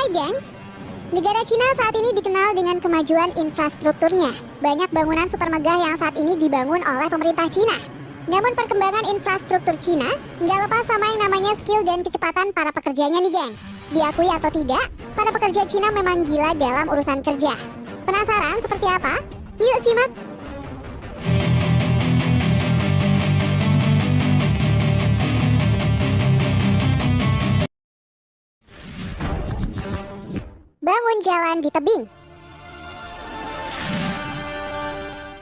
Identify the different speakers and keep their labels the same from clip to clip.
Speaker 1: Hai gengs, negara Cina saat ini dikenal dengan kemajuan infrastrukturnya. Banyak bangunan super megah yang saat ini dibangun oleh pemerintah Cina. Namun perkembangan infrastruktur Cina nggak lepas sama yang namanya skill dan kecepatan para pekerjanya nih gengs. Diakui atau tidak, para pekerja Cina memang gila dalam urusan kerja. Penasaran seperti apa? Yuk simak! Bangun jalan di tebing.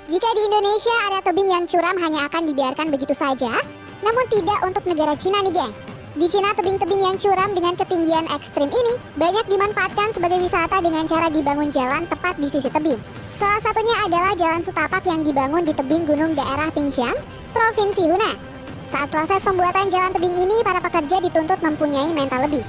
Speaker 1: Jika di Indonesia ada tebing yang curam hanya akan dibiarkan begitu saja, namun tidak untuk negara Cina nih geng. Di Cina tebing-tebing yang curam dengan ketinggian ekstrim ini banyak dimanfaatkan sebagai wisata dengan cara dibangun jalan tepat di sisi tebing. Salah satunya adalah jalan setapak yang dibangun di tebing gunung daerah Pingxiang, Provinsi Hunan. Saat proses pembuatan jalan tebing ini, para pekerja dituntut mempunyai mental lebih.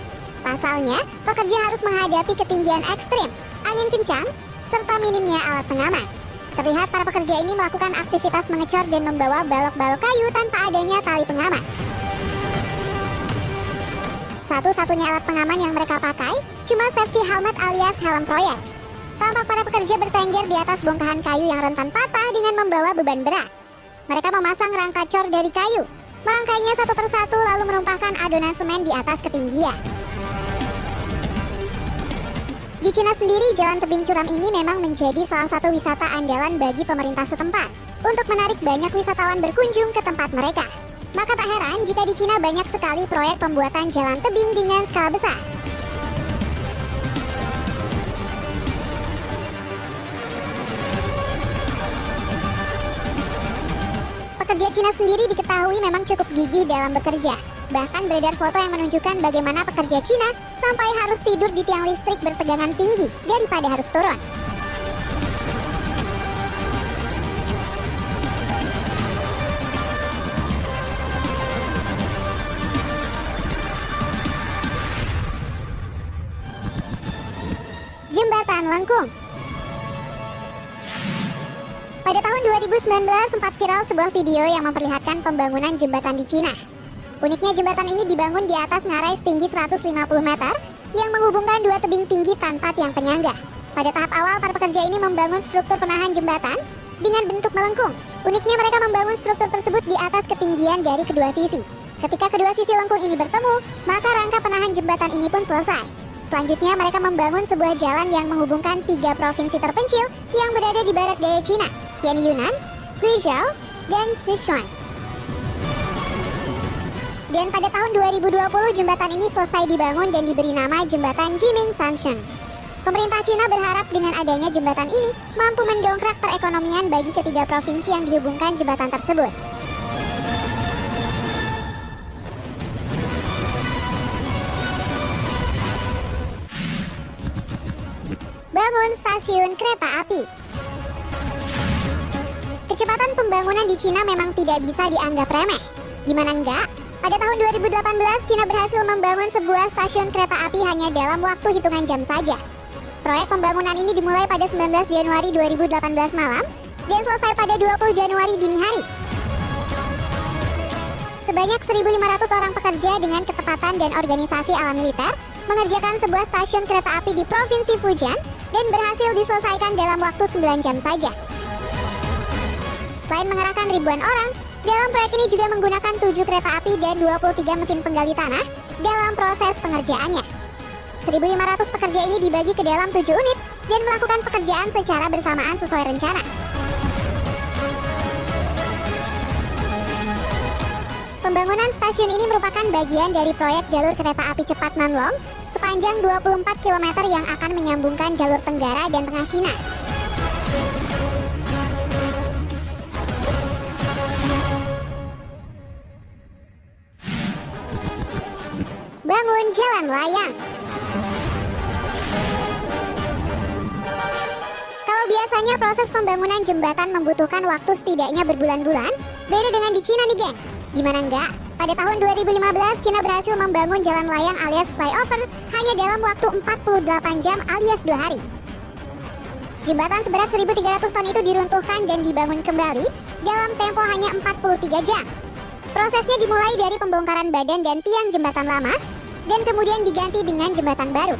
Speaker 1: Pasalnya, pekerja harus menghadapi ketinggian ekstrim, angin kencang, serta minimnya alat pengaman. Terlihat para pekerja ini melakukan aktivitas mengecor dan membawa balok-balok kayu tanpa adanya tali pengaman. Satu-satunya alat pengaman yang mereka pakai cuma safety helmet alias helm proyek. Tampak para pekerja bertengger di atas bongkahan kayu yang rentan patah dengan membawa beban berat. Mereka memasang rangka cor dari kayu, merangkainya satu persatu lalu menumpahkan adonan semen di atas ketinggian. Di Cina sendiri, jalan tebing curam ini memang menjadi salah satu wisata andalan bagi pemerintah setempat untuk menarik banyak wisatawan berkunjung ke tempat mereka. Maka tak heran jika di Cina banyak sekali proyek pembuatan jalan tebing dengan skala besar. Pekerja Cina sendiri diketahui memang cukup gigih dalam bekerja. Bahkan beredar foto yang menunjukkan bagaimana pekerja Cina sampai harus tidur di tiang listrik bertegangan tinggi daripada harus turun. Jembatan Lengkung. Pada tahun 2019 sempat viral sebuah video yang memperlihatkan pembangunan jembatan di Cina. Uniknya jembatan ini dibangun di atas ngarai setinggi 150 meter yang menghubungkan dua tebing tinggi tanpa tiang penyangga. Pada tahap awal, para pekerja ini membangun struktur penahan jembatan dengan bentuk melengkung. Uniknya mereka membangun struktur tersebut di atas ketinggian dari kedua sisi. Ketika kedua sisi lengkung ini bertemu, maka rangka penahan jembatan ini pun selesai. Selanjutnya mereka membangun sebuah jalan yang menghubungkan tiga provinsi terpencil yang berada di barat daya Cina, yakni Yunnan, Guizhou, dan Sichuan. Dan pada tahun 2020 jembatan ini selesai dibangun dan diberi nama Jembatan Jiming Sanshan. Pemerintah Cina berharap dengan adanya jembatan ini mampu mendongkrak perekonomian bagi ketiga provinsi yang dihubungkan jembatan tersebut. Bangun stasiun kereta api. Kecepatan pembangunan di Cina memang tidak bisa dianggap remeh. Gimana enggak? Pada tahun 2018, Cina berhasil membangun sebuah stasiun kereta api hanya dalam waktu hitungan jam saja. Proyek pembangunan ini dimulai pada 19 Januari 2018 malam dan selesai pada 20 Januari dini hari. Sebanyak 1.500 orang pekerja dengan ketepatan dan organisasi ala militer mengerjakan sebuah stasiun kereta api di Provinsi Fujian dan berhasil diselesaikan dalam waktu 9 jam saja. Selain mengerahkan ribuan orang, dalam proyek ini juga menggunakan 7 kereta api dan 23 mesin penggali tanah dalam proses pengerjaannya. 1.500 pekerja ini dibagi ke dalam 7 unit dan melakukan pekerjaan secara bersamaan sesuai rencana. Pembangunan stasiun ini merupakan bagian dari proyek jalur kereta api cepat Nanlong sepanjang 24 km yang akan menyambungkan jalur Tenggara dan Tengah Cina. Bangun jalan layang. Kalau biasanya proses pembangunan jembatan membutuhkan waktu setidaknya berbulan-bulan, beda dengan di Cina nih gengs. Gimana enggak? Pada tahun 2015, Cina berhasil membangun jalan layang alias flyover hanya dalam waktu 48 jam alias 2 hari. Jembatan seberat 1.300 ton itu diruntuhkan dan dibangun kembali dalam tempo hanya 43 jam. Prosesnya dimulai dari pembongkaran badan dan tiang jembatan lama, dan kemudian diganti dengan jembatan baru.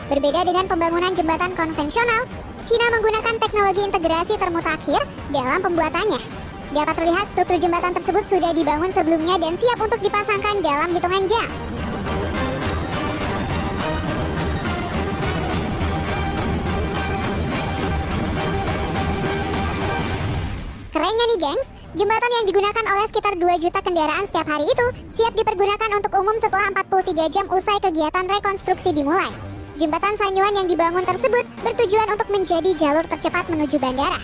Speaker 1: Berbeda dengan pembangunan jembatan konvensional, Cina menggunakan teknologi integrasi termutakhir dalam pembuatannya. Dapat terlihat struktur jembatan tersebut sudah dibangun sebelumnya dan siap untuk dipasangkan dalam hitungan jam. Kerennya nih gengs, jembatan yang digunakan oleh sekitar 2 juta kendaraan setiap hari itu siap dipergunakan untuk umum setelah 43 jam usai kegiatan rekonstruksi dimulai. Jembatan Sanyuan yang dibangun tersebut bertujuan untuk menjadi jalur tercepat menuju bandara.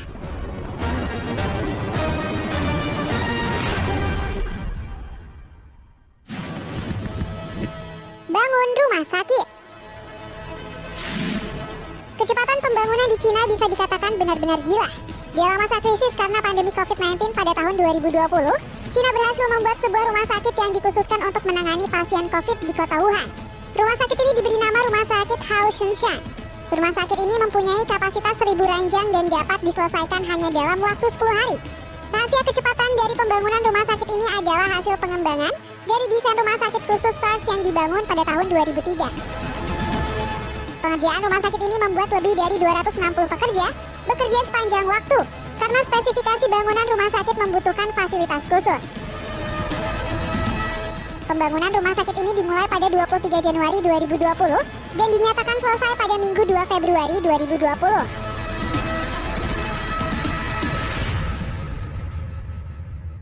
Speaker 1: Bangun rumah sakit. Kecepatan pembangunan di Cina bisa dikatakan benar-benar gila. Dalam masa krisis karena pandemi COVID-19 pada tahun 2020, Cina berhasil membuat sebuah rumah sakit yang dikhususkan untuk menangani pasien COVID di kota Wuhan. Rumah sakit ini diberi nama Rumah Sakit Hao Shenshan. Rumah sakit ini mempunyai kapasitas 1000 ranjang dan dapat diselesaikan hanya dalam waktu 10 hari. Rahasia kecepatan dari pembangunan rumah sakit ini adalah hasil pengembangan dari desain rumah sakit khusus SARS yang dibangun pada tahun 2003. Pengerjaan rumah sakit ini membuat lebih dari 260 pekerja bekerja sepanjang waktu karena spesifikasi bangunan rumah sakit membutuhkan fasilitas khusus. Pembangunan rumah sakit ini dimulai pada 23 Januari 2020 dan dinyatakan selesai pada Minggu 2 Februari 2020.